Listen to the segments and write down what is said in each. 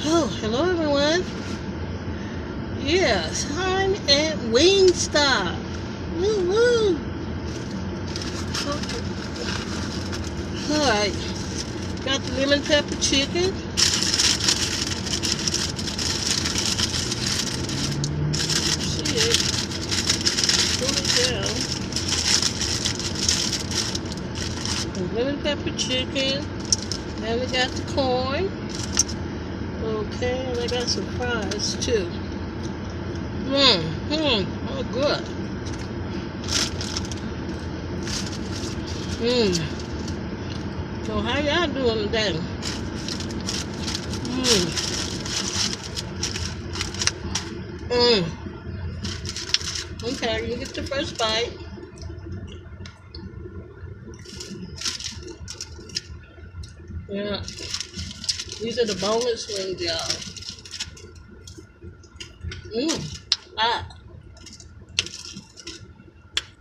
Oh, hello everyone. Yes, I'm at Wingstop. Woo woo. Alright, got the lemon pepper chicken. See it. Pull it down. The lemon pepper chicken. Then we got the corn. Okay, and I got some fries too. Oh good. So how y'all doing today? Okay, you get the first bite. Yeah. These are the boneless wings, y'all. Ah.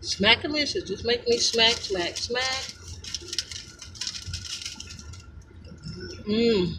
Smackalicious. Just make me smack, smack, smack. Mm.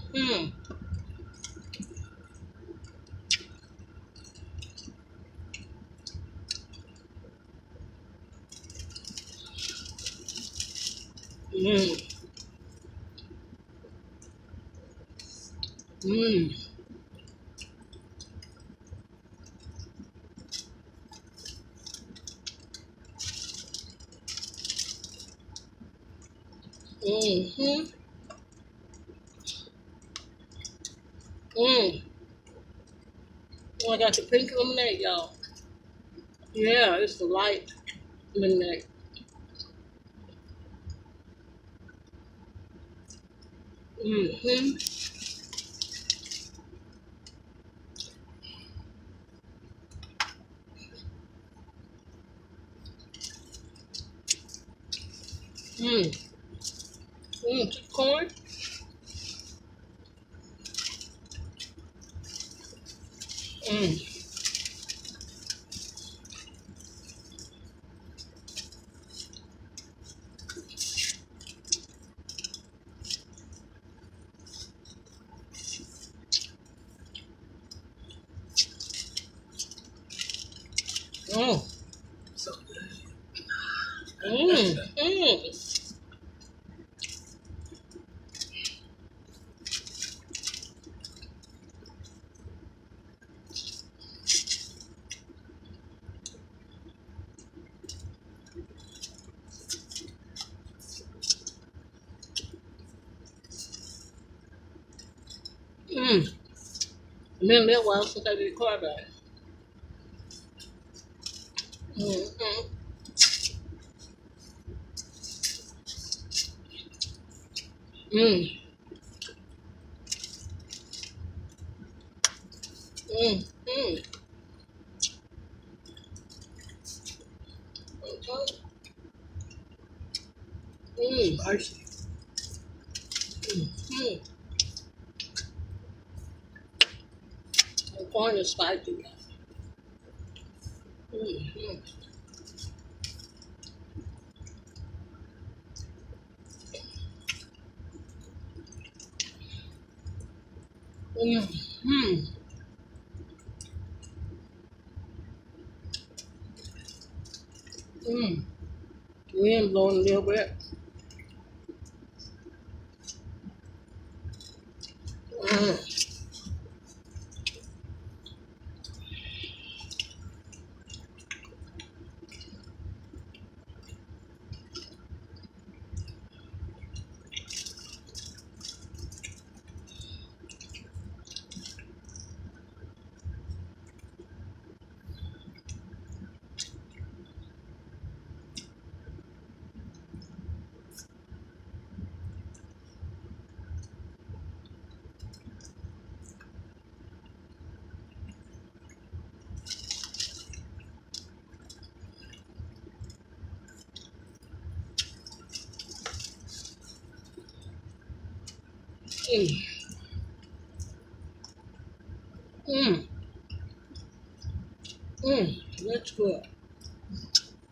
Oh, I got the pink lemonade, y'all. Yeah, it's the light lemonade. Mm. Corn. Oh. So good. It's been a little while since I did carb diet. Mm. Spicy. The corn is spicy. Wind blowing a little bit. That's good.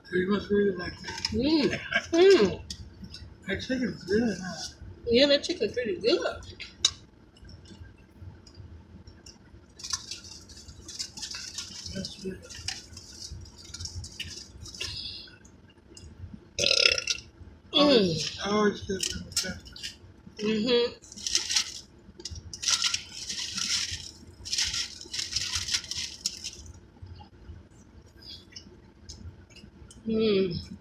So you must really like that. That chicken's good, huh? Yeah, that chicken's pretty good. That's good. I always get lemon pepper. Mm-hmm. Mm.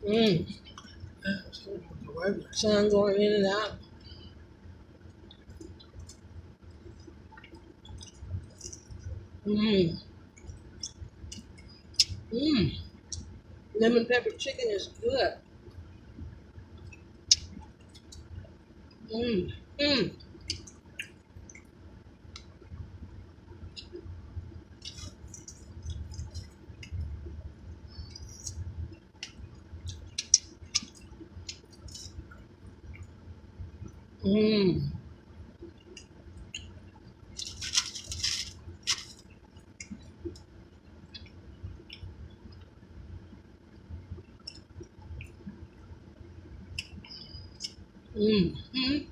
Mm. Yeah, so the weather. Sun going in and out. Mm. Mm. Lemon pepper chicken is good. Mm. Mm. Mm. Mm. Mm.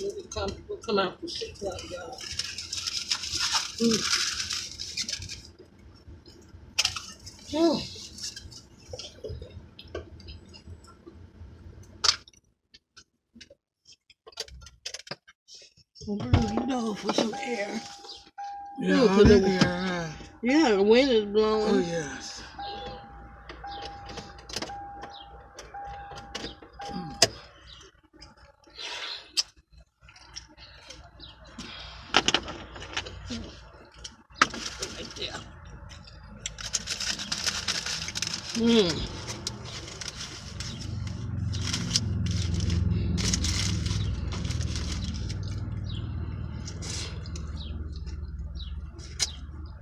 We'll come out for 6 o'clock, y'all. Mm. Mm. Open the door for some air. Yeah, Ooh, all that air. yeah, the wind is Oh, blowing. yes. Right there. Mm.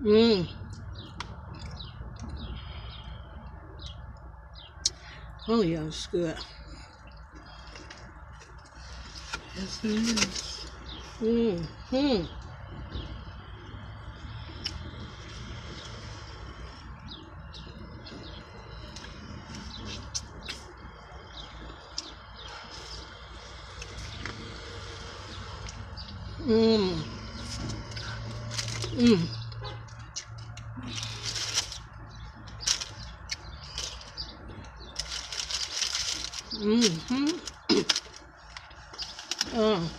Mm. Oh, yeah, it's good. Yes, it is. Mm. Mm. Mm. Mm. Mm-hmm. Oh.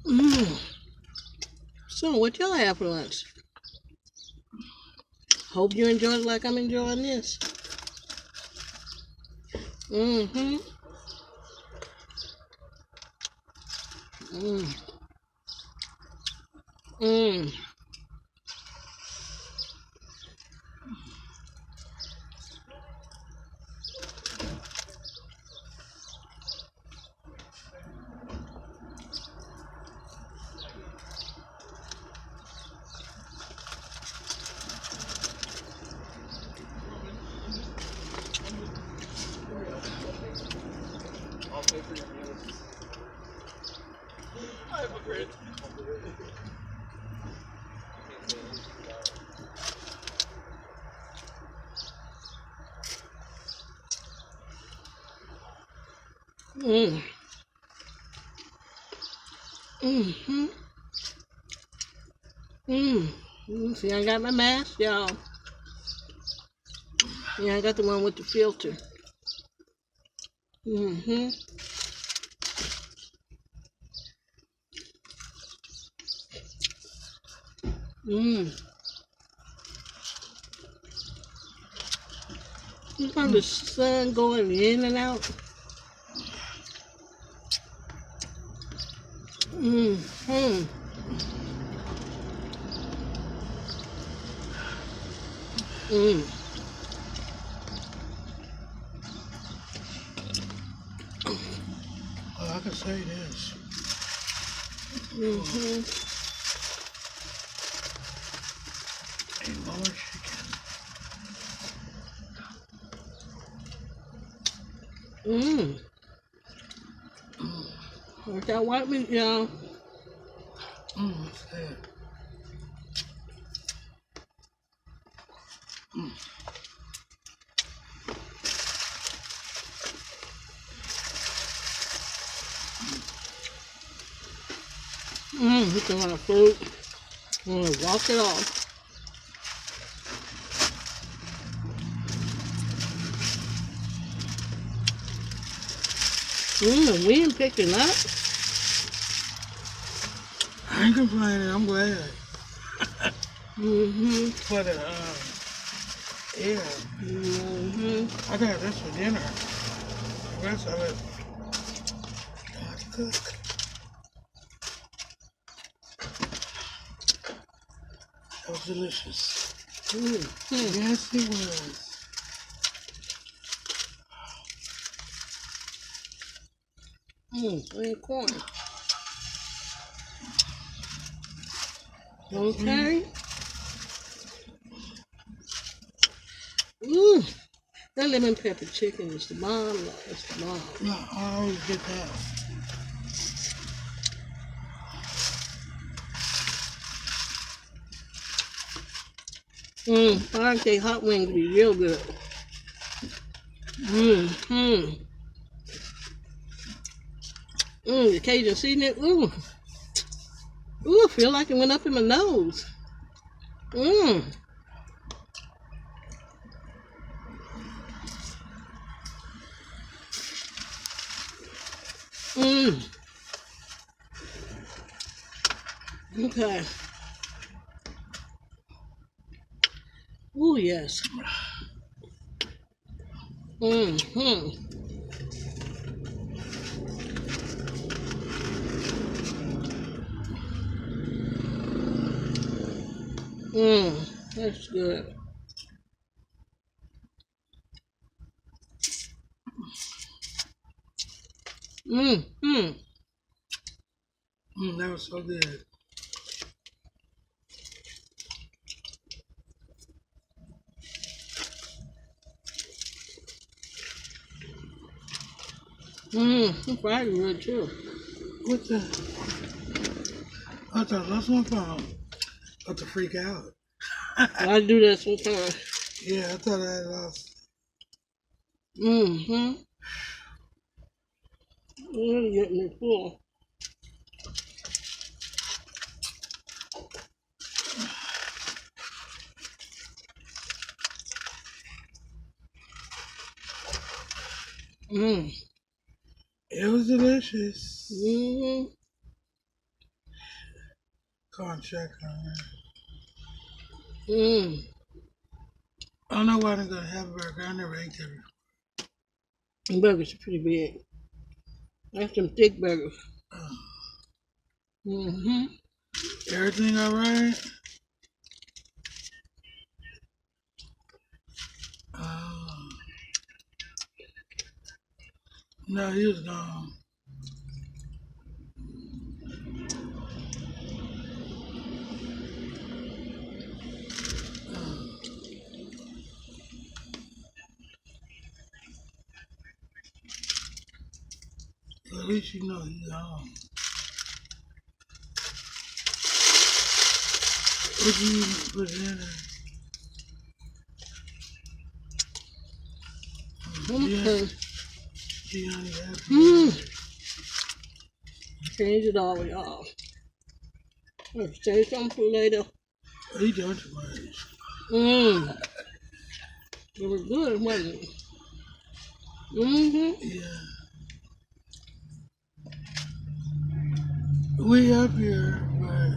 Mm. So, what y'all have for lunch? Hope you enjoyed it like I'm enjoying this. Mm-hmm. Mm. Mm. Mm. Mm-hmm. Mm. See, I got my mask, y'all. Yeah, I got the one with the filter. Mm-hmm. Mm. Look at the sun going in and out. Mm-hmm. Mmm. Well, I can say this. Mm-hmm. Ain't more chicken. Mmm. There's that white meat, y'all. What's that? It's a lot of fruit. I'm gonna walk it off. The wind picking up. I ain't complaining. I'm glad. Mm-hmm. For the air. Mm-hmm. I got this for dinner. The rest of it, I have to cook. That was delicious. Mm-hmm. Yes, it was. Cajun corn. Okay. That lemon pepper chicken is the bomb. It's the bomb. No, I always get that. I like their hot wings to be real good. The Cajun seasoning. I feel like it went up in my nose. Mmm. Okay. Oh, yes. That's good. That was so good. The fried is good too. What the? I thought that's my phone. About to freak out. I do that sometimes. Yeah, I thought I had lost. Really getting me full. It was delicious. Corn check on that. I don't know why they're gonna have a burger. I never ate them. The burgers are pretty big. That's some thick burgers. Everything all right? No, he was gone. At least you know he's gone. What you eating for dinner? Okay. Gianni happy. Change it all, y'all. I'll save some for later. Oh, he done too much. It was good, wasn't it? Yeah. We up here, but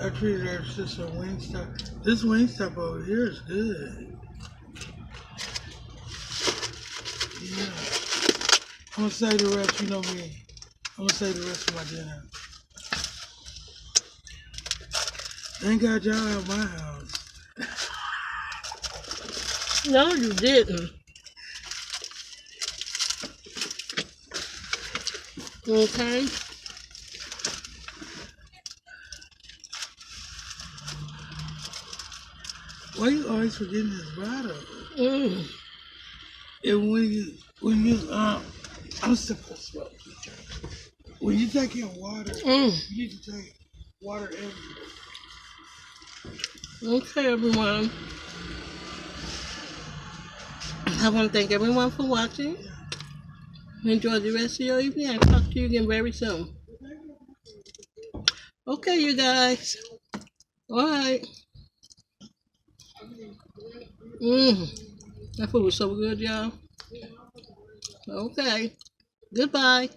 I treated our sister Wingstop. This Wingstop over here is good. Yeah. I'm gonna say the rest, you know me. I'm gonna say the rest of my dinner. Thank God y'all at my house. No, you didn't. Okay. Why you always forgetting this bottle? Mm. And I'm supposed to smoke. When you take in water, Mm. you need to take water every. Okay, everyone. I want to thank everyone for watching. Enjoy the rest of your evening. I'll talk to you again very soon. Okay, you guys. All right. That food was so good, y'all. Okay. Goodbye.